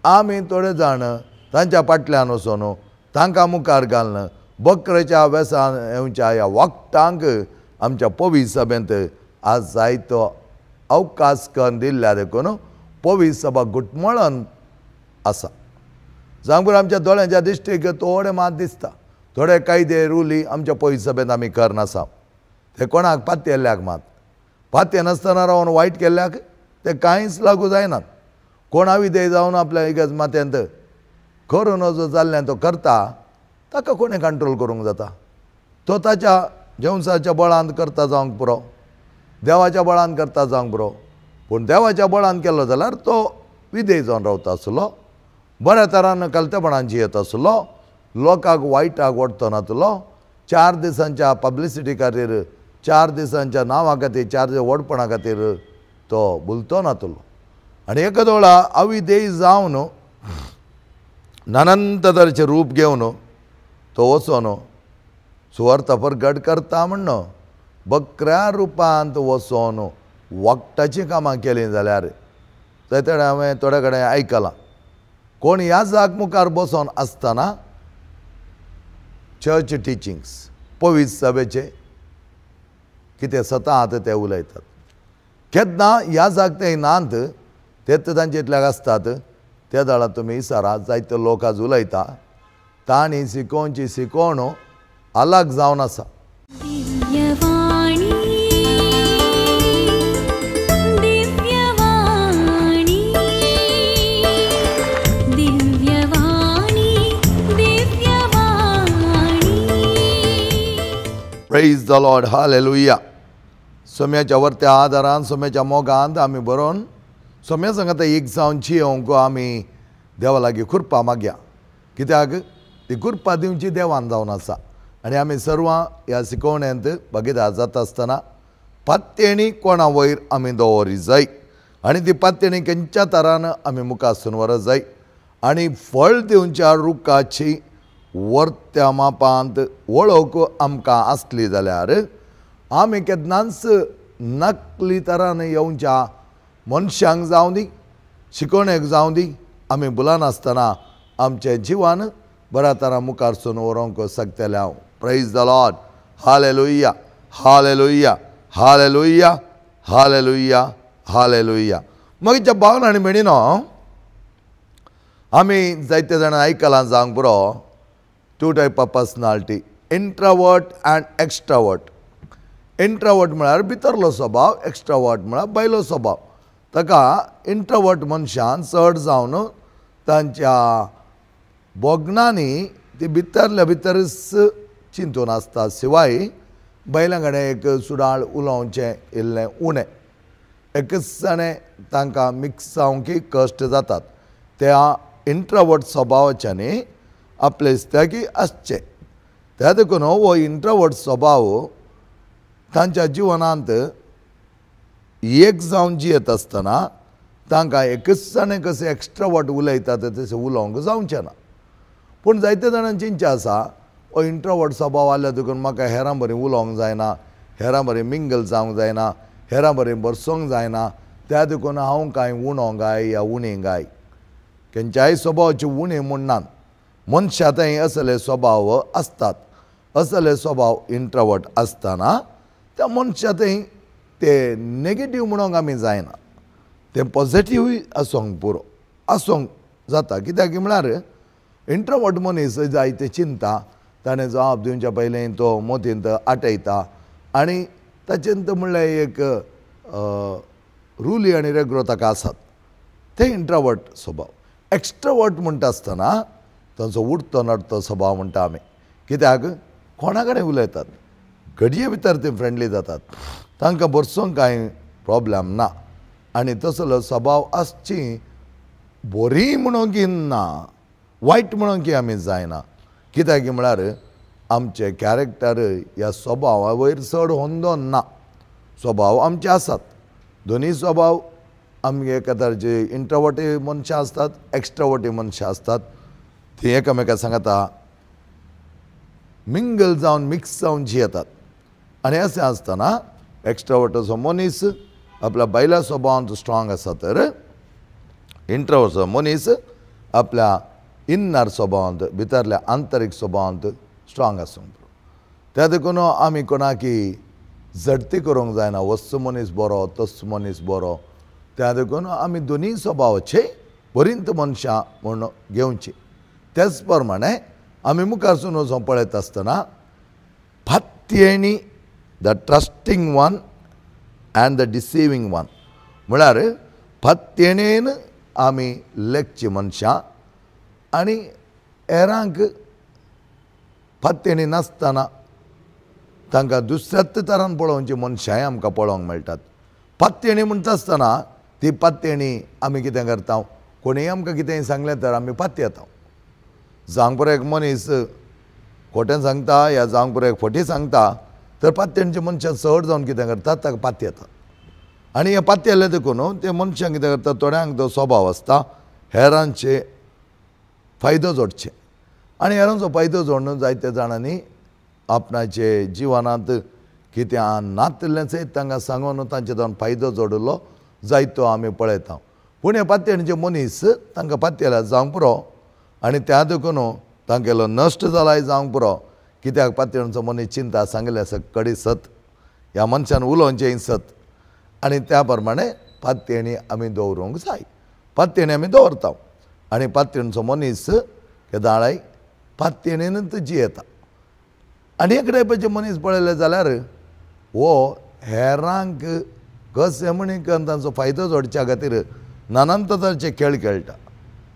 आमी थोडे जाण तांच्या फाटल्यान वचून तांकां मुखार घालून बकरेच्या वेसान येवच्या ह्या वखदांक आमच्या पवित्र सभेंत आज जायतो अवकाश करून दिल्ल्या देखून पवित्र सभा घुटमळून आसा. सांगून आमच्या दोळ्यांच्या दिश्टीक थोडे मात दिसता, थोडे कायदे रुली आमच्या पवित्र सभेंत आमी करनासा. ते कोणाक पातयेल्ल्याक मात पातये नासतना रावन वायट केल्ल्याक ते कांयच लागू जायनात. कोण अविधेय जावन आपल्या इगर्ज माथ्यांत करून जो जाल्ल्यान तो करता ताका कोणें कंट्रोल करूंक जाता. तो ताच्या जेवसाच्या बळान करता जावंक पुरो, देवाच्या बळान करता जावंक पुरो. पूण देवाच्या बळान केलो जाल्यार तो विधेय जावन रावता आसलो, बऱ्या तरान कलतेपणान जियेत आसलो, लोकांक वायटाक ओडतो नासलो. 4 दिसांच्या पब्लिसिटी खातीर, 4 दिसांच्या नांवा खातीर, 4 दिसा ओडपणा खातीर तो बुलतो नासलो. आनी एका दोळा अविधेय जावन अनंत तरेचें रूप घेवन तो वचोन सुवार्थ प्रगट करता म्हणून बकऱ्या रुपांत वचोन वखदाचीं कामां केलीं जाल्यार थंय हांवें थोडे कडेन आयकलां कोण ह्या जाग मुखार बसोन आसतना चर्च टिचिंग्स पवित्र सभेचे कितें सतात ते उलयतात. केन्ना ह्या जाग ते नात तेच तांचे इतल्याक आसतात त्या दाळा तुमी विचारा, जायते लोक आज उलयता तांणी शिकोवची शिकोवण अलग जावन आसा. Praise the lord, hallelujah. सोम्याच्या वर्त्या आदारान सोम्याच्या मोगांत आमी बरोवन सोम्या सांगता एक जावन जियोंक आमी देवा लागीं कृपा मागया. कित्याक ती कृपा दिवची देवान जावन आसा. आनी आमी सर्वां ह्या शिकोवण्यांत भागीदार जाता आसतना पात्येणी कोणा वयर आमी दवरी जाय आनी ती पात्येणी खंयच्या तरान आमी मुखार व्हरत जाय आनी फळ दिवच्या रुखाची वर्त्या मापांत वळख आमकां आसली जाल्यार आमी केन्नाच नकली तरान येवच्या मनशांक जावं दी, शिकोवणेक जावं दी, आमी भुलानासतना आमचें जिवन बऱ्या तरान मुखार व्हरोंक शकतले. हांव praise the lord, hallelujah, hallelujah, hallelujah, hallelujah, hallelujah. मागीर भावना आनी भयणीनो, आमी जायते जाणां आयकलां जावंक पुरो 2 टायप ऑफ पर्सनालिटी, इंट्रावर्ट एंड एक्स्ट्रावर्ट. इंट्रावर्ट म्हळ्यार भितरलो स्वभाव, एक्स्ट्रावर्ट म्हळ्यार भायलो स्वभाव. ताका इंट्रावर्ट मनशान चड जावन तांच्या बोगणांनी ती भितरल्या भितरच चिंतून आसता, शिवाय बैलां कडेन एक सुडाळ उलोवचें इल्लें उणें. एकसाणें तांकां मिक्स जावंकय कश्ट जातात. त्या इंट्रावर्ट स्वभावाच्यांनी आपले इस्त्यागी आसचें. त्या देखून हो इंट्रावर्ट स्वभाव तांच्या जिवनांत एक जावन जियेत आसतना तांकां एकसाणें कशें एक्स्ट्रावर्ट उलयतात तशें उलोवंक जावचें ना. पूण जायते जाणांची इच्छा आसा हो इंट्रोवर्ट स्वभाव आसल्या देखून म्हाका हेरां बरें उलोवंक जायना, हेरां बरें मिंगल जावंक जायना, हेरां बरें बरसोंक जायना, त्या देखून हांव कांय उणो गाय या उणी गाय. खंयच्याय स्वभावाचे उणे म्हणनात. मनशांतय असले स्वभाव आसतात. असले स्वभाव इंट्रोवर्ट आसतना त्या मनशांतय ते नेगेटीव म्हणूंक आमी जायना, ते पॉझिटिव्ह आसूंक पुरो आसूंक जाता. कित्याक म्हळ्यार इंट्रोवर्ट मनीस जायते चिंता, ताणें जबाब दिवच्या पयलीं तो मोतींत आटयता आनी ताचेंत म्हणल्यार एक रुली आनी रेग्रो ताका आसात. ते इंट्रोवर्ट स्वभाव. एक्स्ट्रोवर्ट म्हणटा आसतना तांचो उठतो नडतो स्वभाव म्हणटा आमी. कित्याक कोणा कडेन उलयतात, घडये भितर ते फ्रेंडली जातात, तांकां बरसोंक कांय प्रॉब्लेम ना. आनी तसलो स्वभाव आसची बरी म्हणूंक ना, वायट म्हणूंक आमी जायना. कित्याक म्हळ्यार आमचे कॅरेक्टर ह्या स्वभावा वयर चड होंदोन ना. स्वभाव आमचे आसात, दोनी स्वभाव आमगे एका तरेचे इंट्रोवर्टी मनशां आसतात, एक्स्ट्रोवर्टी मनशां आसतात. ती एकामेका सांगता मिंगल जावन मिक्स जावन जियेतात. आनी अशें आसतना एक्स्ट्रोवर्टचो मनीस आपल्या बैला स्वभावांत स्ट्रॉंग आसा तर इंट्रोवर्टचो मनीस आपल्या इन्नर स्वभावांत भितरल्या आंतरीक स्वभावांत स्ट्रॉंग आसूंक जाय. त्या देखून आमी कोणाकी झडती करूंक जायना. वस्स मनीस बरो तस्स मनीस बरो. त्या देखून आमी दोनी स्वभावाचे बरींत मनशां म्हूण घेवची. तेच प्रमाणे आमी मुखारसून वचून पळयत आसतना फात्येणी the trusting one and the deceiving one म्हळ्यार फात्येणेन आमी लेखची मनशां आनी हेरांक फात्येणी नासतना तांकां दुसऱ्याच तरान पळोवची मनशांय आमकां पळोवंक मेळटात. फात्येणी म्हणटा आसतना ती फात्येणी आमी कितें करता, कोणीय आमकां कितेंय सांगलें तर आमी फाती येता. जावंक पुरो एक मनीस खोटें सांगता या जावंक पुरो एक फटी सांगता तर फात्येणचे मनशां चड जावन कितें करतात ताका फाती येता. आनी हे फाती येले देखून ते मनशांक कितें करता, थोड्यांक तो स्वभाव आसता हेरांचे फायदो जोडचे. आनी हेरांचो फायदो जोडून जायत्या जाणांनी आपणाचे जिवनांत कितें नातलेंचें तांकां सांगून तांचे जावन फायदो जोडलो जायतो आमी पळयता. पूण हे फात्येणचे मनीस तांकां फाती येल्यार जावंक पुरो आनी त्या देखून तांगेलो नश्ट जालाय जावंक पुरो. कित्याक फात्येणचो मनीस चिंता सांगले कडी सत ह्या मनशान उलोवचें सत. आनी त्या प्रमाणे फात्येणी आमी दवरूंक जाय. फात्येणी आमी दवरता आनी फात्येणचो मनीस केदाळाय फात्येणीनच जियेता. आनी एक टायपाचे मनीस पळयले जाल्यार हो हेरांक कशें म्हणी करून तांचो फायदो जोडच्या खातीर नानान तरांचे खेळ खेळटा.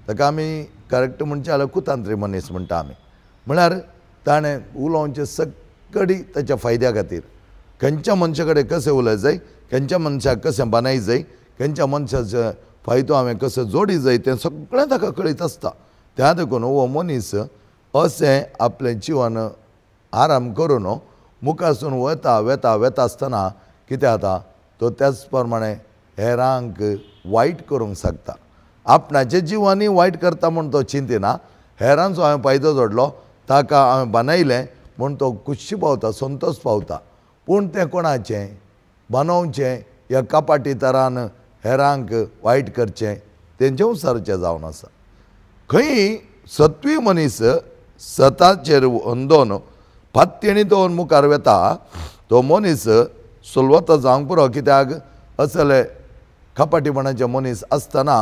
ताका आमी करेक्ट म्हणचे जाल्यार कुतांत्री मनीस म्हणटा आमी. म्हळ्यार ताणें उलोवचें सकडी ताच्या फायद्या खातीर. खंयच्या मनशा कडेन कशें उलय जाय, खंयच्या मनशाक कशें बानाय जाय, खंयच्या मनशाचो फायदो हांवें कसो जोडी जाय तें सगळें ताका कळीत आसता. त्या देखून हो मनीस अशें आपलें जिवन आराम करून मुखारसून वता वेता वेता आसतना कितें जाता तो त्याच प्रमाणे हेरांक वायट करूंक शकता. आपणाचें जिवनूय वायट करता म्हूण तो चिंतिना. हेरांचो हांवें फायदो जोडलो ताका हांवें बानयलें म्हूण तो खुशी पावता, संतोश पावता. पूण तें कोणाचें बानोवचें ह्या कपाटी तरान हेरांक वायट करचें तेंचे हुसारचें जावन आसा. खंय सत्वी मनीस सताचेर वंदोवन फात्येणी दवरून मुखार वेता तो मनीस सुलवता जावंक पुरो. कित्याक असले कपाटीपणाचे मनीस आसतना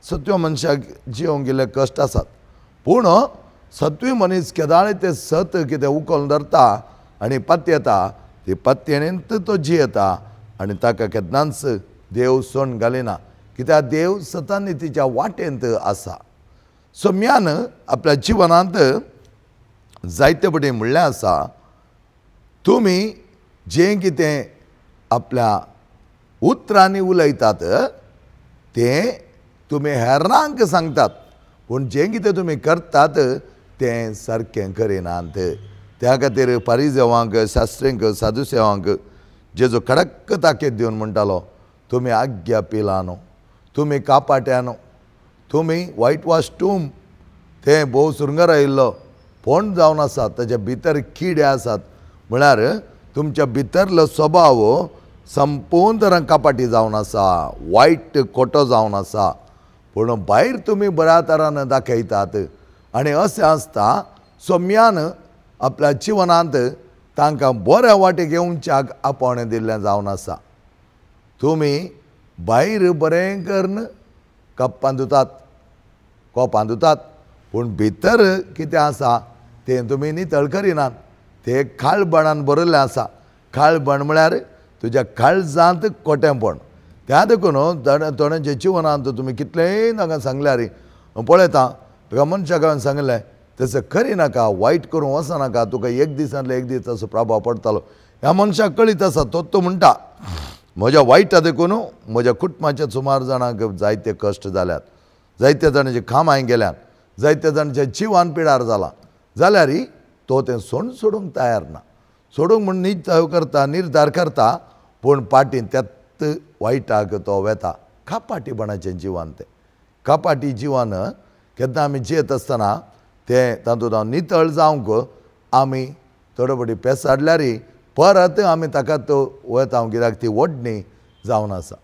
सत्व मनशाक जिवंक गेले कश्ट आसात. पूण सत्वी मनीस केदाळे ते सत कितें उखलून धरता आनी फाती येता ती फात्येणींत तो जियेता आनी ताका केन्नाच देव सोंड घालिना. कित्याक देव सतान नितीच्या वाटेंत आसा. सोम्यान आपल्या जिवनांत जायते बटेन म्हणलें आसा तुमी जें कितें आपल्या उतरांनी उलयतात तें तुमी हेरांक सांगतात पूण जें कितें तुमी करतात तें सारकें करिनात. त्या खातीर फारिजेवांक शास्त्रींक सादुसेवांक जेजो कडक ताकीद दिवन म्हणटालो तुमी आज्ञा पिलानो, तुमी कापाट्यानो, तुमी वायट वाश्टूम तें भोव सुरंगार आयिल्लो फोंड जावन आसात, ताचे भितर किडे आसात. म्हळ्यार तुमच्या भितरलो स्वभाव संपूर्ण तरान कापाटी जावन आसा, वायट खोटो जावन आसा. पूण भायर तुमी बऱ्या तरान दाखयतात आनी अशें आसता सोम्यान आपल्या जिवनांत तांकां बऱ्या वाटेक येवच्याक आपोवणें दिल्लें जावन आसा. तुमी भायर बरें करून कप्पां धुतात, कोपां धुतात पूण भितर कितें आसा तें तुमी नितळ करिनात. तें खाळबणान भरिल्लें आसा. खाळबण म्हळ्यार तुज्या काळजांत खोटेंपण. त्या देखून थोड्यांच्या जिवनांत तुमी कितलेंय तांकां सांगल्यार पळयता तुका मनशाक हांवें सांगलें तशें करिनाका, वायट करूं वचनाका, तुका एक दिसांतलो एक दीस तसो प्रभाव पडटलो. ह्या मनशाक कळीत आसा. तो म्हणटा म्हज्या वायटा देखून म्हज्या कुटुंबाच्या सुमार जाणांक जायते कश्ट जाल्यात, जायत्या जाणांचे काम हांवें गेल्यात, जायत्या जाणांच्या जिवान पिडार जाला जाल्यार तो तें सोडूंक तयार ना. सोडूंक म्हूण निर्धार करता पूण पाटीन त्यात वायटाक तो वेता. कापाटीपणाचें जिवन तें. कापाटी जिवन केन्ना आमी जियेत आसतना तें तातूंत हांव नितळ जावंक आमी थोडे बडी पेसाडल्यार परत आमी ताका तो वता कित्याक ती ओडणी जावन आसा.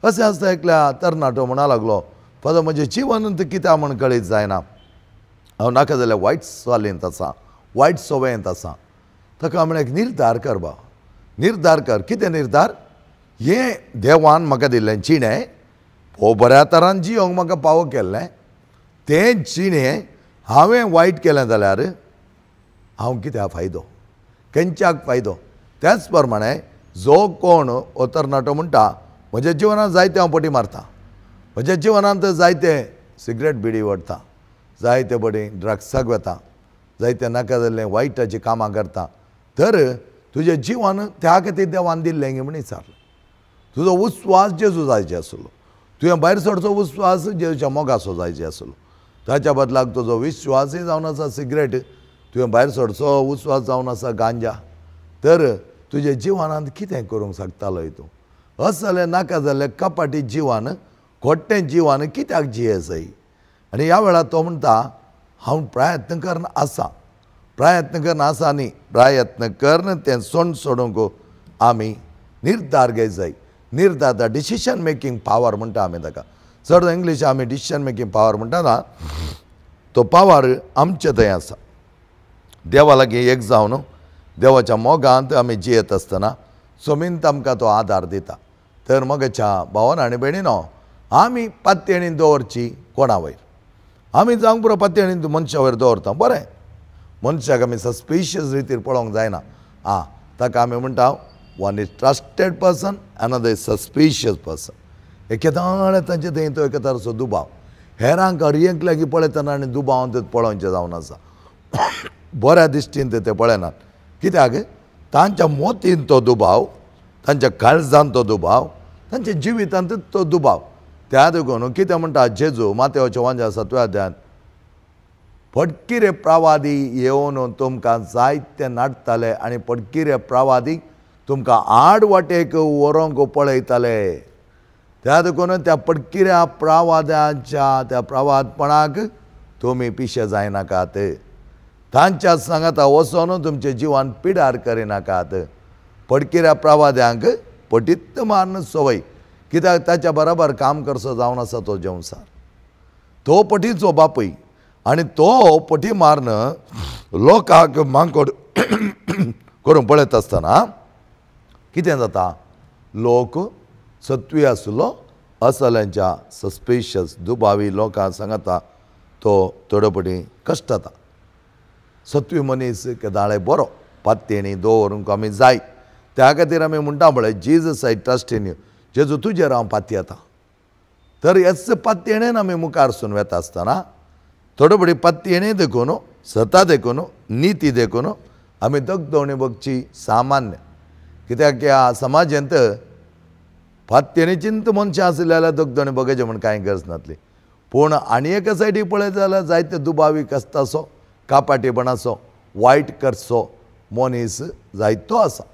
अशें आसता एकल्या तरणाटो म्हणा लागलो पण म्हजें जिवन कित्याक म्हण कळीत जायना. हांव नाका जाल्यार वायट चालींत आसा, वायट सवयेंत आसा. ताका हांवें एक निर्धार कर बा, निर्धार कर. कितें निर्धार? हें देवान म्हाका दिल्लें जिणें हो बऱ्या तरान जियोंक म्हाका पावो केल्लें, तें जिणें हांवें वायट केलें जाल्यार हांव कित्याक फायदो, खंयच्याक फायदो. त्याच प्रमाणें जो कोण हो तरणाटो म्हणटा म्हज्या जिवनांत जायते हांव पटी मारता, म्हज्या जिवनांत जायते सिगरेट बिडी ओडटा, जायते बडी ड्रग्साक वता, जायते नाका जाल्लें वायटाचीं कामां करता, तर तुजें जिवन त्या खातीर देवान दिल्लें गे म्हण विचारलें. तुजो उस्वास जेजू जायचे आसलो, तुवें भायर सरचो उस्वास जेजूच्या मोगाचो जायचे आसलो. ताच्या बदलाक तुजो विश्वासय जावन आसा सिगरेट, तुवें भायर सरचो उस्वास जावन आसा गांजा. तर तुज्या जिवनांत कितें करूंक शकतालो तूं? असलें नाका जाल्लें कपाटी जिवन, खोट्टें जिवन कित्याक जियेसय? आनी ह्या वेळार तो म्हणटा हांव प्रयत्न करना आसा, प्रयत्न करना आसा न्ही, प्रयत्न करन तें सोडूंक आमी निर्धार घेवंक जाय. निर्धार डिसिशन मेकींग पावर म्हणटा आमी ताका. चड इंग्लीश आमी डिसिशन मेकींग पावर म्हणटा ना, तो पावर आमचे थंय आसा. देवा लागीं एक जावन देवाच्या मोगांत आमी जियेत आसतना जमीन आमकां तो आदार दिता. तर मोगाच्या भावान आनी भयणीनो, आमी पातयेणी दवरची कोणा वयर. आमी जावंक पुरो पातयेणी मनशा वयर दवरता, बरें. मनशाक आमी सस्पिशियस रितीर पळोवंक जायना. ताका आमी म्हणटा one is trusted person, another is suspicious person. एकेदाळे तांचे थंय तो एके तराचो दुबाव, हेरांक अर्येक लागीं पळयतना आनी दुबावान ते पळोवचें जावन आसा. बऱ्या दिश्टीन ते पळयनात. कित्याक? तांच्या मोतीन तो दुबाव, तांच्या काळजांत तो दुबाव, तांच्या जिवितांत तो दुबाव. त्या देखून कितें म्हणटा जेजू मातेवाच्या 5:7 अध्यायान, पडकिरे प्रवादी येवन तुमकां जायते नाडटाले आनी पडकिरे प्रवादीक तुमकां आड वाटेक व्हरोंक पळयताले. त्या देखून त्या पडकिऱ्या प्रवाद्याच्या त्या प्रवादपणाक तुमी पिशे जायनाकात. तांच्या सांगाता वचोन तुमचें जिवन पिडार करिनाकात. पडकिऱ्या प्रवाद्यांक पटीत मारन संवय, कित्याक ताच्या बरोबर काम करचो जावन आसा तो जेवसार. तो पटीचो बापूय आनी तो पटी मारन लोकांक मांकोड करून पळयत आसतना कितें जाता? लोक सत्वी आसलो असल्यांच्या सस्पिशियस दुबावी लोकां सांगाता तो थोडे कश्ट जाता. सत्वी मनीस केदाळे बरो पातयेणी दवरूंक आमी जाय. त्या खातीर आमी म्हणटा पळय Jesus I trust in you, जेजू तुजेर हांव पातयेता. तर ह्याच पातयेणेन आमी मुखारसून वेता आसतना थोडे पातयेणी देखून, सता देखून, निती देखून आमी दगदवणी बगची सामान्य. कित्याक ह्या समाजांत पातयेणीचींत मनशां आसली जाल्यार दगदवणी बगयचें म्हण कांय गरज नासली. पूण आनी एका सायडीक पळयत जाल्यार जायते दुबावी कस्ताचो, कापाटीपणाचो, वायट करचो मनीस जायतो आसा.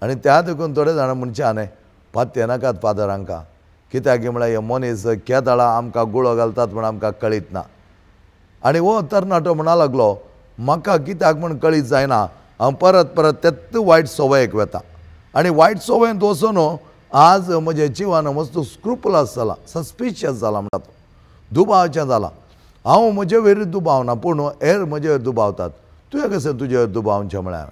आनी त्या देखून थोडे जाण मनशान पातये नाकात फादर हांकां, कित्याक म्हळ्यार हे मनीस केदाळां आमकां गुळो घालतात म्हण आमकां कळीत ना. आनी हो तरणाटो म्हणा लागलो म्हाका कित्याक म्हण कळीत जायना, हांव परत परत तेच वायट सवयेक वेता. आनी वायट सवयेंत वचून आज म्हजें जिवन मस्त स्क्रुपुलस जालां, सस्पिशियस जालां म्हणटा तो, दुबावचें जालां. हांव म्हजे वयर दुबावना पूण हेर म्हजे वयर दुबावतात. तुवें कशें तुजे वयर दुबावचें म्हळ्यार?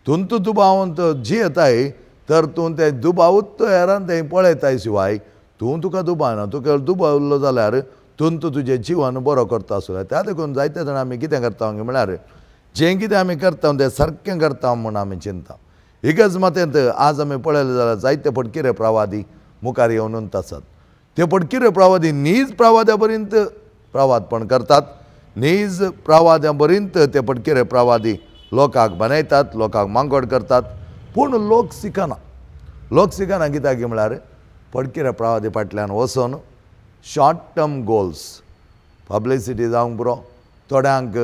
तूं दुबावंत जियेताय तर तूं तें दुबावूच हेरान थंय पळयताय शिवाय तुका दुबावना. तुका दुबावलो जाल्यार तुजें जिवन बरो करता आसलो. त्या देखून जायते जाण आमी कितें करता म्हळ्यार जें कितें आमी करता तें सारकें करता म्हूण आमी चिंता. इगज मातेंत आज आमी पळयलें जाल्यार जायते पडकिरे प्रवादी मुखार येवन आसात. ते पडकिरे प्रवादी नीज प्रवाद्या पर्यंत प्रवादपण करतात, नीज प्रवाद्या पर्यंत ते पडकिरे प्रवादी लोकांक बनयतात, लोकांक मांगोड करतात. पूण लोक शिकना. लोक शिकना कित्याक म्हळ्यार पडकिरे प्रवादी फाटल्यान वचून शॉर्ट टर्म गोल्स, पब्लिसिटी जावंक पुरो. थोड्यांक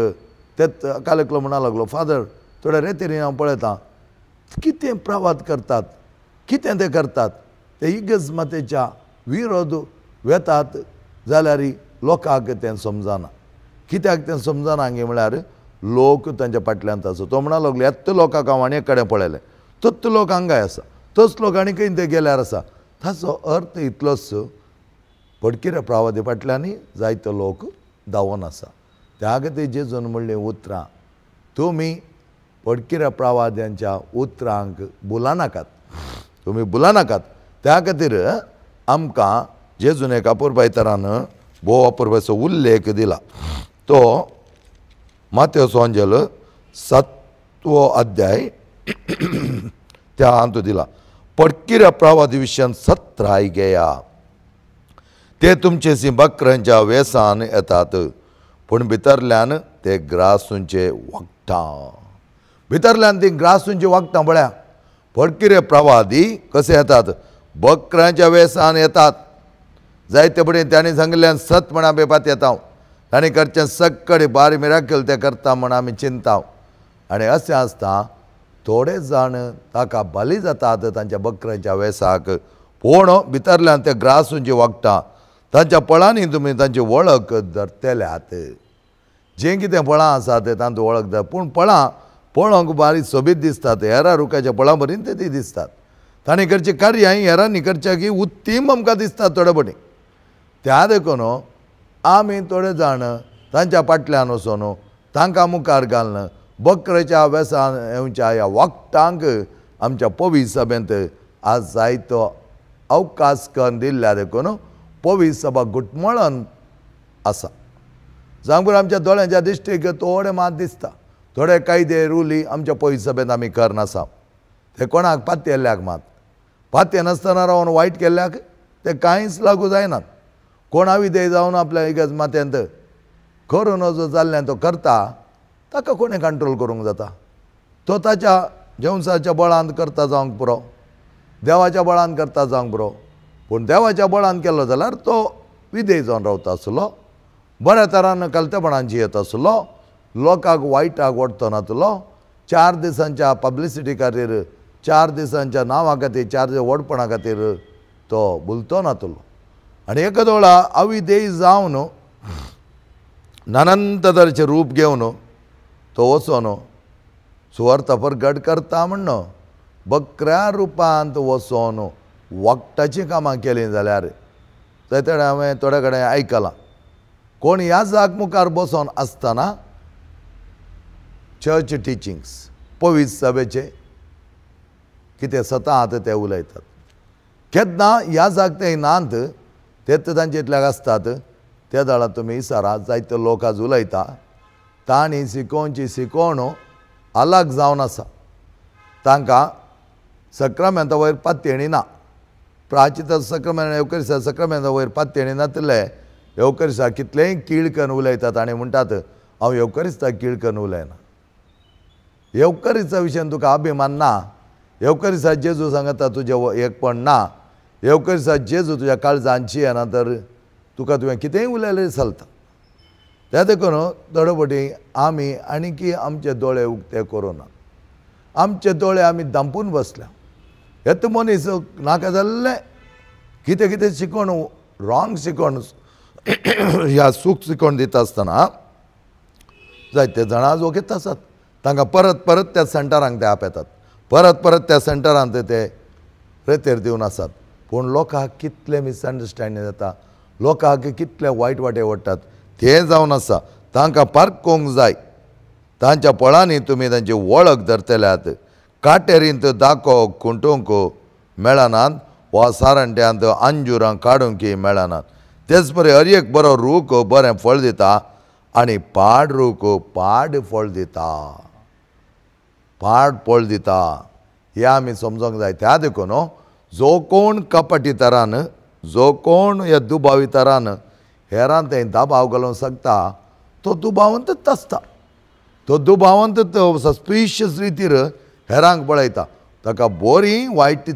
तेच कालकलो म्हणा लागलो फादर थोड्या रेतीर हांव पळयतां कितें प्रवाद करतात, कितें ते करतात, ते इगज मातेच्या विरोध वेतात जाल्यार लोकांक तें समजना. कित्याक तें समजना गे म्हळ्यार लोक तांच्या फाटल्यान आसा. तो म्हणा लागलो येत्त लोकांक हांव आनी एक कडेन पळयलें, तोच लोक हांगाय आसा, तोच लोक आनी खंय ते गेल्यार आसा. ताचो अर्थ इतलोच पडकिरे प्रवादी फाटल्यानी जायतो लोक धांवन आसा. त्या खातीर जेजून म्हणलें उतरां तुमी पडकिरे प्रवाद्यांच्या उतरांक बुलानाकात, तुमी बुलानाकात. त्या खातीर आमकां जेजून एक अपुरबाय तरान भोव अपुरबायचो उल्लेख दिला. तो माथेव अंजल 7वो अध्याय त्या हातूंत दिला. पडकिरे प्रवादी विशयान सत्र आयगेया. ते तुमचेसी बकरांच्या वेसान येतात, पूण भितरल्यान ते ग्रासूंचे वखटां. भितरल्यान ती ग्रासूंची वखटां पळया. पडकिरे प्रवादी कशे येतात? बकरांच्या वेसान येतात. जायते पडेन त्यांनी सांगल्यान सत म्हण आमी पात येता. तांणी करचें सक्कडी बारी मिराकल ते करता म्हण आमी चिंता. आनी अशें आसता थोडे जाण ताका बली जातात तांच्या बकरांच्या वेसाक, पूण भितरल्यान ते ग्रासूंची वखटां. तांच्या फळांनी तुमी तांची वळख धरतल्यात. जें कितें फळां आसात तांची वळख धर. पूण फळां पळोवंक बारीक सोबीत दिसतात, हेरां रुखाच्या फळां भरीन ते ती दिसतात. तांणी करचें कार्य हेरांनी करचें की उत्तीम आमकां दिसतात थोडे पटी. त्या देखून आमी थोडे जाण तांच्या फाटल्यान वचून तांकां मुखार घालन बकरेच्या वेसान येवच्या ह्या वखटांक आमच्या पवित्र सभेंत आज जायतो अवकाश करून दिल्ल्या देखून पवित्र सभा घुटमळून आसा. जांबूर आमच्या दोळ्यांच्या दिश्टीक थोडे मात दिसता. थोडे कायदे रुली आमच्या पवित्र सभेंत आमी करनासा. ते कोणाक पातयेल्ल्याक मात पातये नासतना रावन वायट केल्ल्याक ते कांयच लागू जायनात. कोणा विधेय जावन आपल्या इगज माथ्यांत करून जो जाल्ल्यान तो करता ताका कोणें कंट्रोल करूंक जाता. तो ताच्या जेवसाच्या बळान करता जावंक पुरो, देवाच्या बळान करता जावंक पुरो. पूण देवाच्या बळान केलो जाल्यार तो विधेय जावन रावता आसलो, बऱ्या तरान कलतेपणान जियेत आसलो, लोकांक वायटाक ओडतो नासलो. 4 दिसांच्या पब्लिसिटी खातीर, 4 दिसांच्या नांवा खातीर, 4 दीस ओडपणा खातीर तो बुलतो नासलो. आनी एका वेळा अविधेय जावन नानंत तरेचें रूप घेवन तो वचोन सुवार्थ प्रगट करता म्हणून बकऱ्या रुपांत वचोन वखटाचीं कामां केलीं जाल्यार थंय हांवें थोडे कडेन आयकलां कोण ह्या जाग मुखार बसोन आसतना चर्च टिचिंग्स पवित्र सभेचे कितें सतांत ते उलयतात. केन्ना ह्या जाग ते नात तेच तांचे इतल्याक आसतात त्या दळा तुमी विचारा. जायते लोक आज उलयता तांणी शिकोवची शिकोवण अलग जावन आसा. तांकां सक्रामेंता वयर पातयेणी ना. प्राचित सक्रामेंत एवकरिसा सक्रामेंता वयर पातयेणी नातले एवकरिसा कितलेंय कीळ करून उलयतात आनी म्हणटात हांव एवकरिस्ता कीळ करून उलयना. एवकरिसा विशयान तुका अभिमान ना. एवकरिसा जेजू सांगता तुजें एकपण ना. एवकरिसा जेजू तुज्या काळजांत येना तर तुका तुवें कितेंय उलयलें चलता. त्या देखून थोडे फावटी आमी आनीकी आमचे दोळे उक्ते करूना. आमचे दोळे आमी धांपून बसल्या. येत मनीस नाका जाल्ले कितें कितें शिकोवन रॉंग शिकोवन ह्या सूख शिकोवन दिता आसतना जायते जाणां वगेत आसात. तांकां परत परत त्या सेंटरांक ते आपयतात. परत परत त्या सेंटरांत ते रेतेर दिवन आसात. पूण लोकांक कितले मिसअंडरस्टँडींग जाता, लोकांक कितले वायट वाटे वडटात तें जावन आसा. तांकां पारखूंक जाय. तांच्या फळांनी तुमी तांची वळख धरतल्यात. काटेरींत दाखोवंक खुंटूंक मेळनात वा सारंट्यांत अंजुरां काडूंक मेळनात. तेच परी हर एक बरो रूख बरें फळ दिता आनी पाड रूख पाड फळ दिता. पाड फळ दिता हें आमी समजूंक जाय. त्या देखून जो कोण कपटी तरान, जो कोण ह्या दुबावी तरान हेरांत थंय दाबाव घालूंक शकता तो दुबावंतच आसता. तो दुबावंत सस्पिशियस रितीर हेरांक पळयता. ताका बरी वायट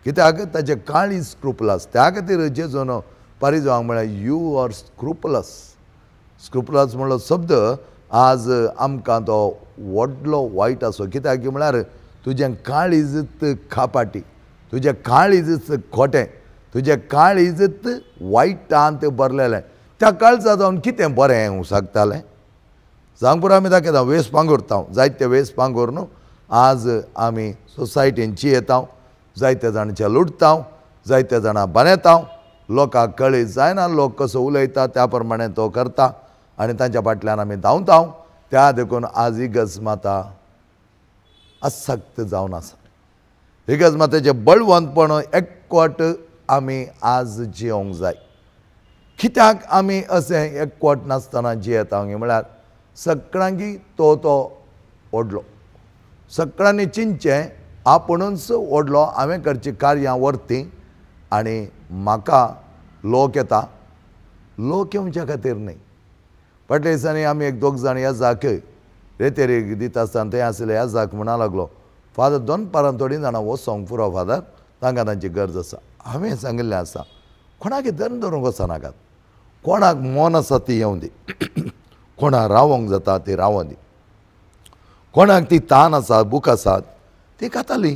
कित्याक ताचे काळीज स्क्रुपलस. त्या खातीर जेजून पारिजांक म्हळ्यार यू आर स्क्रुपलस. स्क्रुपलस म्हणलो शब्द आज आमकां तो व्हडलो वायट आसो. कित्याक म्हळ्यार तुजें काळीजच खापाटी, तुजें काळीजच खोटें, तुजें काळीजच वायटांत भरलेलें. त्या काळजा जावन कितें बरें येवंक शकतालें? सांगपूर आमी दाखयता वेस पांगुरता. जायते वेस पांगुरून आज आमी सोसायटीन जियेता. जायते जाणांचे लुटता, जायते जाणां बांदेता, लोकांक कळीत जायना लोक कसो उलयता त्या प्रमाणे तो करता आनी तांच्या फाटल्यान आमी धांवताव त्या देखून आज ही गजमाता आसक्त जावन आसा ही गजमातेचें बळवंतपण एकवट आमी आज जियोंक जाय कित्याक आमी अशें एकवट नासतना जियेता म्हळ्यार सगळ्यांकी तो ओडलो सगळ्यांनी चिंतचें आपुणूच ओडलो हांवें करचीं कार्यां व्हरतीं आनी म्हाका लोक येता लोक येवच्या खातीर न्ही फाटल्या दिसांनी आमी एक दोग जाण ह्या जाक रेतेरेक दिता आसतना थंय आसले ह्या जाक म्हणा लागलो फादर दनपारां थोडीं जाणां वचोंक पुरो फादर तांकां तांची गरज आसा हांवें सांगिल्लें आसा कोणाक धरून धरूंक वचनाकात कोणाक मन आसा ती येवं दी कोणाक रावोंक जाता ती रावों दी कोणाक ती तान आसा बूक आसात ती खातालीं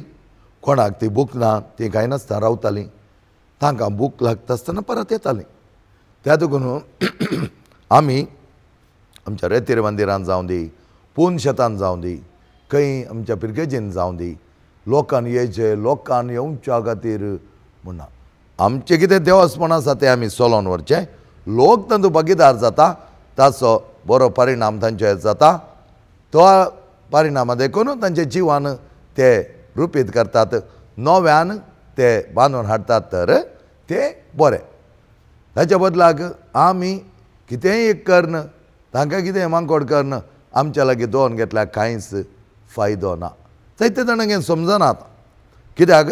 कोणाक ती बूक ना ती कांय नासता रावतालीं तांकां बूक लागता आसतना परत येतालीं त्या देखून आमी आमच्या रेतीर मंदिरांत जावं दी पून शेतान जावं दी खंय आमच्या पिरकेजीन जावं दी लोकांन येवचे लोकांन येवच्या खातीर म्हणना आमचें कितें देवस्पण आसा तें आमी चलोवन व्हरचें लोक तातूंत भागीदार जाता ताचो बरो परिणाम तांचेर जाता तो परिणामा देखून तांचे जिवान ते रुपीत करतात नव्यान ते बांदून हाडटात तर ते बरें ताच्या बदलाक आमी कितेंय एक करन तांकां कितें मांकोड करन आमच्या लागीं दोन घेतल्यार कांयच फायदो ना जायते जाणांक हें समजनात कित्याक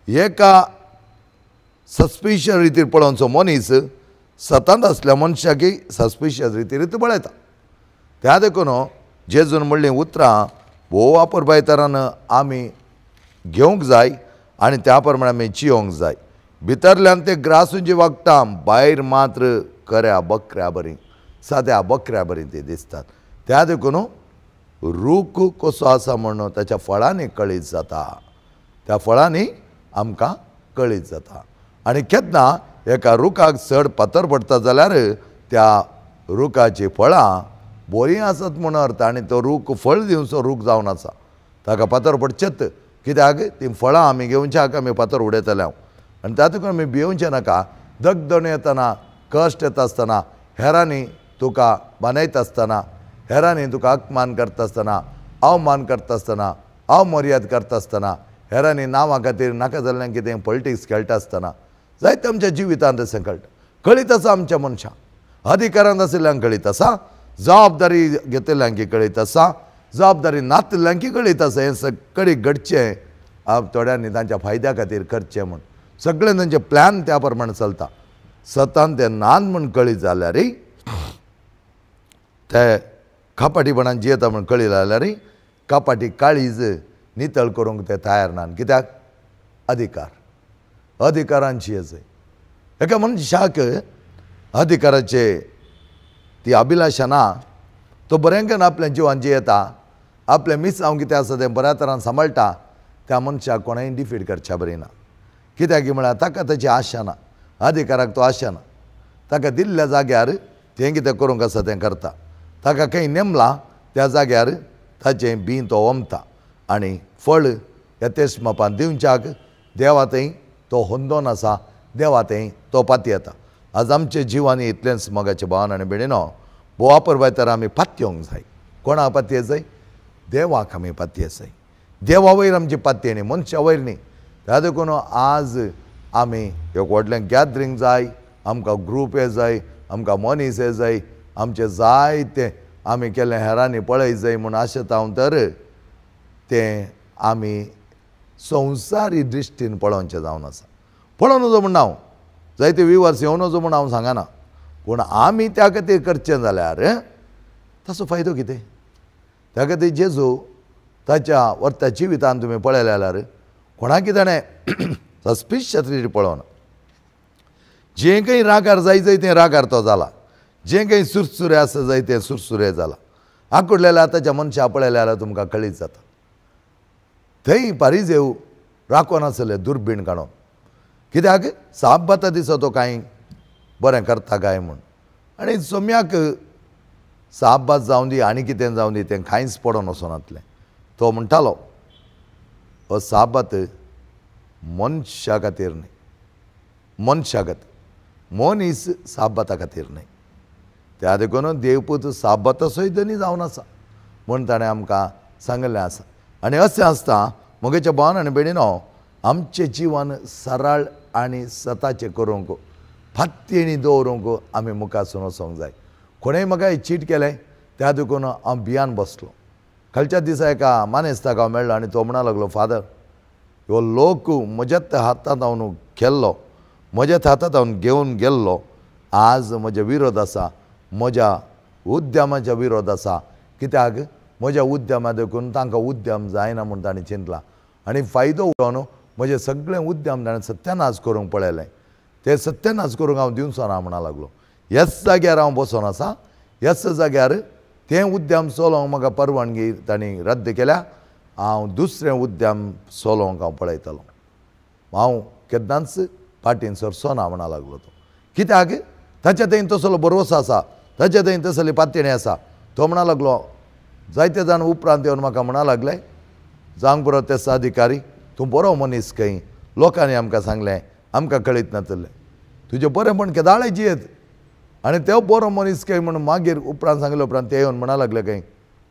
एका सस्पिशियस रितीर पळोवचो मनीस सतत आसल्या मनशाकी सस्पिशियस रितीर पळयता त्या देखून जेजून म्हणलीं उतरां भोव वापरपाय तरान आमी घेवंक जाय आनी त्या प्रमाणे आमी जियोंक जाय भितरल्यान ते ग्रासून जी वागटा भायर मात्र खऱ्या बकऱ्या बरी साद्या बकऱ्या बरी ती दिसतात त्या देखून रूख कसो आसा म्हणून ताच्या फळांनी कळीत जाता त्या फळांनी आमकां कळीत जाता आनी केन्ना एका रुखाक चड पातर पडटा जाल्यार त्या रुखाची फळां बरीं आसत म्हूण अर्थ आनी तो रूख फळ दिवचो रूख जावन आसा ताका पातर पडचेत कित्याक ती फळां आमी घेवच्याक आमी पातर उडयतले आनी त्या देखून आमी भियोवचें नाका दगदण येतना कश्ट येता आसतना हेरांनी तुका बानयता आसतना हेरांनी तुका अपमान करता आसतना अवमान करता आसतना अमर्याद करता आसतना हेरांनी नांवा खातीर नाका जाल्ल्यान कितें पॉलिटिक्स खेळटा आसतना जायते आमच्या जिवितांत अशें कळटा कळीत आसा आमच्या मनशांक अधिकारांत आशिल्ल्यांक कळीत आसा जबाबदारी घेतिल्ल्यांकी कळीत आसा जबाबदारी नातिल्ल्यांकी कळीत आसा हें सगळें घडचें थोड्यांनी तांच्या फायद्या खातीर करचें म्हूण सगळें तांचे प्लॅन त्या प्रमाणे चलता सतान तें नान म्हूण कळीत जाल्यारय ते खापाटीपणान जियेता म्हूण कळीत जाल्यारय कापाटी काळीज नितळ करूंक ते तयार नात कित्याक अधिकारांची जाय एका मनशाक अधिकाराचे ती अभिलाशा ना तो बरेंकन आपल्या जिवान जियेता आपलें मीस हांव कितें आसा तें बऱ्या तरान सांबाळटा त्या मनशाक कोणाय डिफीट करच्या बरी ना कित्याक म्हळ्यार ताका ताची आशा ना अधिकाराक तो आशा ना ताका दिल्ल्या जाग्यार तें कितें करूंक आसा तें करता ताका खंय नेमला त्या जाग्यार ताचें बी तो वमता आनी फळ येतेच मापान दिवच्याक देवा थंय तो होंदोन आसा देवा थंय तो पाती येता आज आमचे जिवानी इतलेंच मोगाचे भावन आनी भयणीनो वापरपाय तर आमी पातयेवंक जाय कोणाक पातये जाय देवाक आमी पातये जाय देवा वयर आमची पातये न्ही मनशा वयर न्ही त्या देखून आज आमी एक व्हडलें गॅदरींग जाय आमकां ग्रूप हे जाय आमकां मनीस हे जाय आमचे जायते आमी केल्लें हेरांनी पळय जाय म्हूण आशेता हांव तर तें आमी संवसारी दृश्टीन पळोवचें जावन आसा पळोवन नजो म्हण हांव जायते विवर्स येवन नजो म्हूण हांव सांगना पूण आमी त्या खातीर करचें जाल्यार ताचो फायदो कितें त्या खातीर जेजू ताच्या वर्ता जिवितांत तुमी पळयलें जाल्यार कोणाक ताणें सस्पिशियस रितीन पळोवना जें खंय रागार जाय तें रागार तो जाला जें खंय सुरसुरें आसा जाय तें सुरसुरें जाला आंकुडलेल्या आतांच्या मनशां पळयलें जाल्यार तुमकां कळीत जाता थंय पारिजेव राखो नासले दुर्बीण काडून कित्याक साबबाता दिसा तो कांय बरें करता काय म्हूण आनी सोम्याक साबबात जावं दी आनी कितें जावं दी तें कांयच पडोन वचनातलें तो म्हणटालो हो साबत मनशा खातीर न्ही मनशा खातीर मनीस साबता खातीर न्हय. त्या देखून देवपूत साबत सैदनी जावन आसा म्हूण ताणें आमकां सांगलें आसा. आनी अशें आसता मोगेच्या भावान आनी भयणीनो, आमचें जिवन सरळ आनी सताचें करूंक फात्तेणी दवरूंक आमी मुखासून वचोंक जाय. कोणेंय म्हाका चीट केलें त्या देखून हांव भियान बसलो. कालच्या दिसा एका मानेस्ताक हांव मेळ्ळो आनी तो म्हणा लागलो, फादर ह्यो लोक म्हज्याच हातांत हांव केल्लो, म्हज्याच हातांत हांव घेवन गेल्लो, आज म्हजे विरोध आसा, म्हज्या उद्यमाच्या विरोध आसा. कित्याक म्हज्या उद्यमा देखून तांकां उद्यम जायना म्हूण ताणें चिंतलां. आनी फायदो उडोवन म्हजें सगळें उद्यम ताणें सत्यानाश करूंक पळयलें. ते सत्यानाश करूंक हांव दिवचो ना म्हणा लागलो. ह्याच जाग्यार हांव बसून आसा, ह्याच जाग्यार तें उद्यम चलोवंक म्हाका परवानगी तांणी रद्द केल्या. हांव दुसरें उद्यम चलोवंक हांव पळयतलों. हांव केन्नाच फाटीं सरचो ना म्हणा लागलो तो. कित्याक ताच्या थंय तसलो भरवोसो आसा, ताच्या थंय तसली पातयणी आसा. तो म्हणा लागलो, जायते जाण उपरांत येवन म्हाका म्हणा लागले, जावंक बरो तेस अधिकारी, तूं बरो मनीस खंय, लोकांनी आमकां सांगलें, आमकां कळीत नासलें, तुजें बरेंपण केदाळे जियेत. आनी तो बरो मनीस खंय म्हणून मागीर उपरांत सांगले उपरांत ते येवन म्हणा लागले खंय,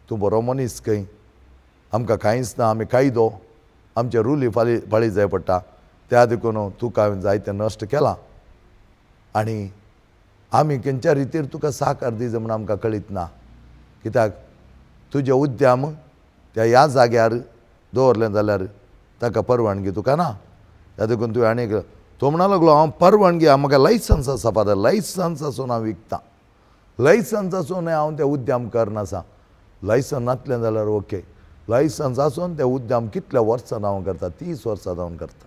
तूं बरो मनीस खंय, आमकां कांयच ना, आमी कायदो आमचे रुली पाळी जाय पडटा, त्या देखून तुका हांवें जायतें नश्ट केलां आनी आमी खंयच्या रितीर तुका सहकार दिवचो म्हूण आमकां कळीत ना. कित्याक तुजें उद्यम त्या ह्या जाग्यार दवरलें जाल्यार ताका परवानगी तुका ना. त्या देखून तुवें आनीक तो म्हणा लागलो, हांव परवानगी म्हाका लायसन्स आसा फादर, लायसन्स आसून हांव विकतां, लायसन्स आसून हांव तें उद्यम करनासा. लायसन्स नासलें जाल्यार ओके, लायसन्स आसून तें उद्यम कितल्या वर्सां हांव करता, 30 वर्सां हांव करता,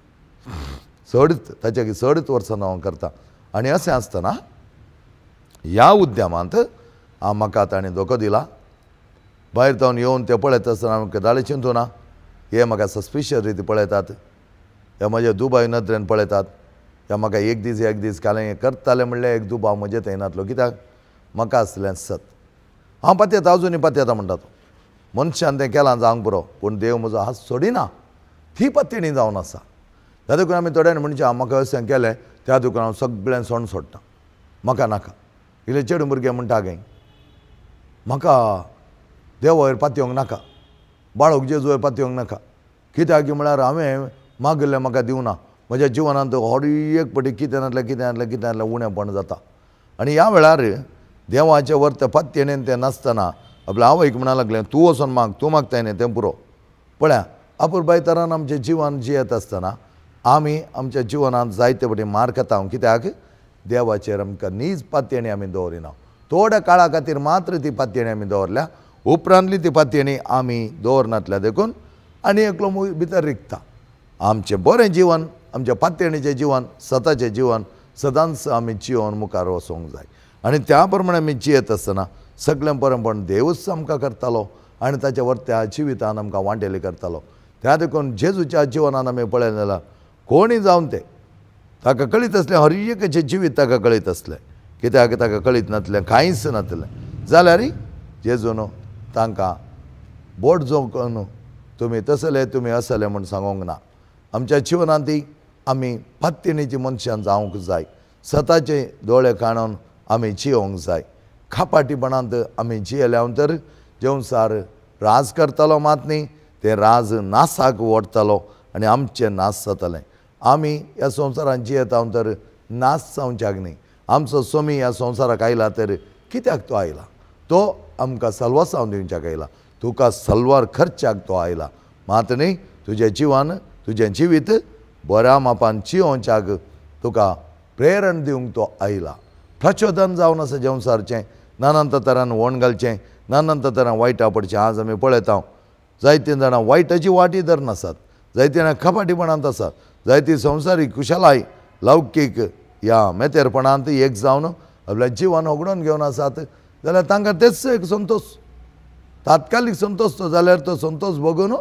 ताच्या 3 वर्सां हांव करता. आनी अशें आसतना ह्या उद्यमांत म्हाका ताणें धोको दिला. भायर जावन येवन ते पळयत आसतना हांव केदाळे चिंतूं ना, हे म्हाका सस्पिशियस रिती पळयतात, हे म्हजे दुबाय नदरेन पळयतात, हे म्हाका एक दीस कालें हें करतालें म्हणल्यार एक दुबाव म्हजे थंय नासलो. कित्याक म्हाका आसलें सत, हांव पातयेता, अजुनी पातयेता म्हणटा तो. मनशान तें केलां जावंक बरो, पूण देव म्हजो हात सोडिना, ती पातयणी जावन आसा. त्या देखून आमी थोड्यान म्हणचे म्हाका अशें केलें त्या देखून हांव सगळें सण सोडटां, म्हाका नाका. इल्ले चेडूं भुरगे म्हणटा खंय, म्हाका देवा वयर पातयोंक नाका, बाळोक जेजू वयर पातयोंक नाका. कित्याक म्हळ्यार हांवें मागलें म्हाका दिवना. म्हज्या जिवनांत हर एक फावटी कितें नासलें उणेंपण जाता. आनी ह्या वेळार देवाचें वर्त पातयणेन तें नासतना आपल्या आवयक म्हणा लागलें, तूं वचोन माग, तूं मागताय न्ही तें पुरो. पळया अपुरबाय तरान आमचें जिवन जियेत आसतना आमी आमच्या जिवनांत जायते फावटी मार खाता. कित्याक देवाचेर आमकां नीज पातयणी आमी दवरिना. थोड्या काळा खातीर मात्र ती पातयणी आमी दवरल्या, उपरांतली ती पातयणी आमी दवरनातल्या देखून आनी एकलो भितर रिगता. आमचें बरें जिवन, आमचें पातयणीचें जिवन, सताचें जिवन सदांच आमी जियोन मुखार वचोंक जाय. आनी त्या प्रमाणे आमी जियेत आसतना सगळें बरेंपण देवूच आमकां करतालो आनी ताच्या वर्त्या जिवितान आमकां वांटेली करतालो. त्या देखून जेजूच्या जिवनान आमी पळयलें जाल्यार कोणीय जावन तें ताका कळीत आसलें, हर एकाचें जिवीत ताका कळीत आसलें. कित्याक ताका कळीत नासलें, कांयच नासलें जाल्यार जेजून तांकां बोट जोखून तुमी तसले तुमी असले म्हूण सांगोंक ना. आमच्या जिवनांत आमी पातयणीची मनशां जावंक जाय, सताचे दोळे काडून आमी जियोंक जाय. खापाटीपणांत आमी जियेल्या तर जेवसार राज करतलो, मात न्ही तें राज नासाक वडतलो आनी आमचें नास जातलें. आमी ह्या संवसारांत जियेता तर नास जावच्याक न्ही. आमचो स्वामी ह्या संवसाराक आयला तर कित्याक तो आयला? तो आमकां सल्वासांव दिवच्याक आयला, तुका सल्वार खर्चाक तो आयला, मात न्ही तुजें जिवन, तुजें जिवीत बऱ्या मापान जियोवच्याक तुका प्रेरण दिवंक तो आयला. प्रचोदन जावन आसा जेवसारचें, नानंत तरान वण घालचें, नानंत तरान वायटा पडचें. आज आमी पळयता जायतीं जाणां वायटाची वाटी धरन आसात, जायतीं जाणां खपाटीपणांत आसात, जायतीं संवसारीक कुशलाय लौकीक ह्या मेतेरपणांत एक जावन आपलें जिवन ओगडून घेवन आसात. जाल्यार तांकां तेच एक संतोश, तात्कालीक संतोश तो, जाल्यार तो संतोश बघून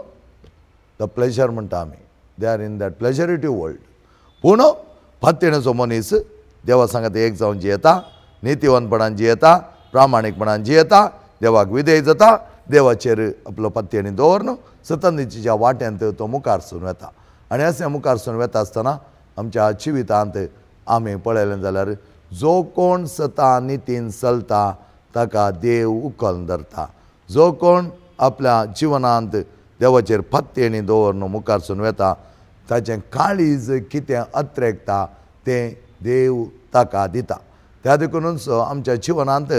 द प्लेजर म्हणटा आमी, they are in that pleasurative world. पूण पातयणेचो मनीस देवा सांगात एक जावन जियेता, नितीवंतपणान जियेता, प्रामाणीकपणान जियेता, देवाक विधेय जाता, देवाचेर आपलो पातयणी दवरून सतनीच्या वाट्यांत तो मुखार सून वता. आनी अशें मुखार सून वता आसतना आमच्या जिवितांत आमी पळयलें जाल्यार जो कोण सता नितीन चलता ताका देव उखलून धरता. जो कोण आपल्या जिवनांत देवाचेर फत्तेणी दवरून मुखारसून वेता ताचें काळीज कितें अत्रेकता तें देव ताका दिता. त्या देखूनच आमच्या जिवनांत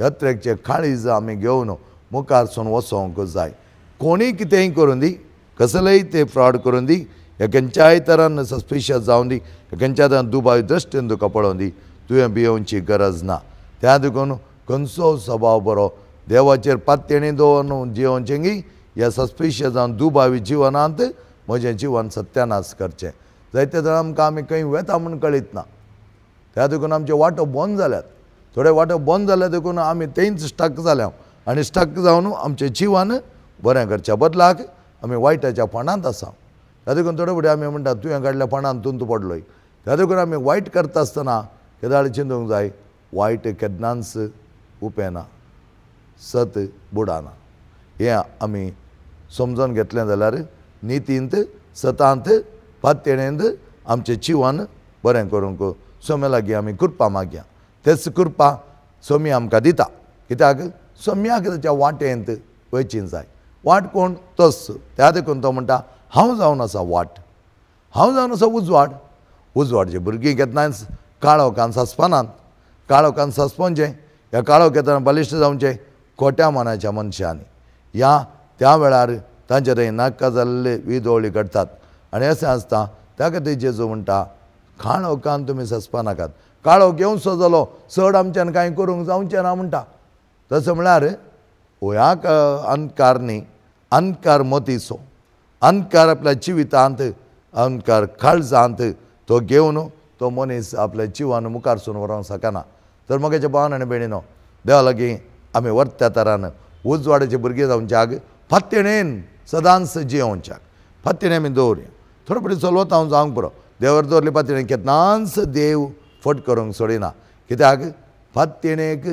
अत्रेकचें काळीज आमी घेवन मुखारसून वचोंक जाय. कोणीय कितेंय करून दी, कसलेय ते फ्रॉड करून दी, खंयच्याय तरान सस्पिशियस जावन दी, खंयच्या तरान दुबावी दृश्टीन तुका पळोवन दी, तुवें भियोवची गरज ना. त्या देखून खंयचो स्वभाव बरो देवाचेर पातयेणी दवरून जियोवचें गी ह्या सस्पिशियस जावन दुबावी जिवनांत म्हजें जिवन सत्यानाश करचें. जायते तरां आमकां आमी खंय वेता म्हूण कळीत ना. त्या देखून आमचे वाटो बंद जाल्यात. थोडे वाटो बंद जाल्या देखून आमी थंयच स्टक जाल्या आनी स्टक जावन आमचें जिवन बरें करच्या बदलाक आमी वायटाच्या फोंडांत आसा. त्या देखून थोडे फुडें आमी म्हणटा तुवें काडल्या फोंडांत तूं पडलोय. त्या देखून आमी वायट करता आसतना केदाळ चिंतूंक जाय वायट केन्नाच उपेना, सत बुडाना. हें आमी समजून घेतलें जाल्यार नितींत सतांत पातयेणेंत आमचें जिवन बरें करूंक सोम्या लागीं आमी कृपा मागया. तेच कृपा सोमी आमकां दिता. कित्याक सोम्याक ताच्या वाटेंत वयचीं जाय. वाट कोण? तोच. त्या देखून तो म्हणटा हांव जावन आसा वाट, हांव जावन आसा उजवाड. उजवाडचीं भुरगीं केन्नाच काळोखान सस्पनात. काळोखान सस्पोवचें, ह्या काळोख येतना बलिश्ट जावचें खोट्या मनाच्या मनशांनी. ह्या त्या वेळार तांचे थंय नाका जाल्ले विदोळी घडटात आनी अशें आसता. त्या खातीर जेजू म्हणटा काळोखान तुमी सस्पा नाकात. काळोख येवचो जालो चड आमच्यान कांय करूंक जावचें ना म्हणटा. तसो म्हळ्यार ह्या अंधकार न्ही, अंधकार मतीचो, अंधकार आपल्या जिवितांत, अंधकार काळजांत तो घेवन तो मनीस आपल्या जिवान मुखारसून व्हरूंक शकना. तर म्हज्या भावान आनी भयणीनो, देवा लागीं आमी वर्त्या तरान उजवाडाची भुरगीं जावच्याक फत्तेणेन सदांच जियोवच्याक फत्तेणे आमी दवरया. थोडे फुडें चलवत हांव जावंक पुरो. देवार दवरली फत्तेणी केन्नाच देव फट करूंक सोडिना. कित्याक फत्तेणेक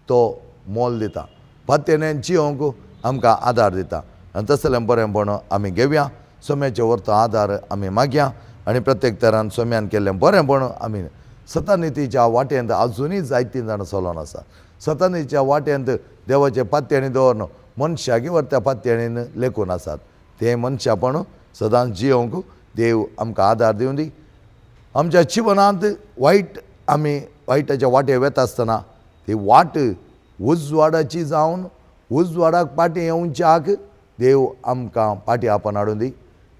तो मोल दिता, फत्तेणेन जियोवंक आमकां आदार दिता. आनी तसलें बरेंपण आमी घेवया. सोम्याचे व्हरतो आदार आमी मागया आनी प्रत्येक तरान सोम्यान केल्लें बरेंपण आमी सतानितीच्या वाटेंत आजुनूय जायतीं जाणां चलोन आसा. सतानितीच्या वाटेंत देवाचे पातयेणी दवरून मनशागे व्हरत्या पातयेणीन लेखून आसात. तें मनशापण सदांच जियोवंक देव आमकां आदार दिवं दी. आमच्या जिवनांत आमी वायटाच्या वाटेर वेता आसतना ती वाट उजवाडाची जावन उजवाडाक फाटीं येवच्याक देव आमकां फाटीं आपण हाडून दी.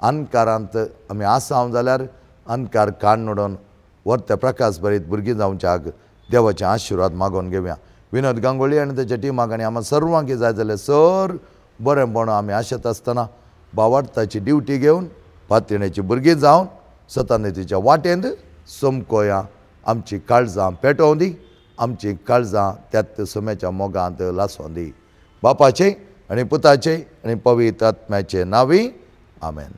अंधकारांत आमी आसाव जाल्यार अंधकार काडून उडोवन वर्त्या प्रकाश भरीत भुरगीं जावच्याक देवाचे आशिर्वाद मागोवन घेवया. विनोद गांगुळी आनी ताच्या टिमाक आनी आम्हा सर्वांक जाय जाल्यार सर बरेंपण आमी आशेत आसतना भावार्थाची ड्युटी घेवन पातयेणेची भुरगीं जावन सतानितीच्या वाटेंत समकोया. आमची काळजां पेटोवं दी, आमची काळजां त्यात सोम्याच्या मोगांत लासोवन दी. बापाचे आनी पुताचे आनी पवित्र आत्म्याचे नांवी आमेन.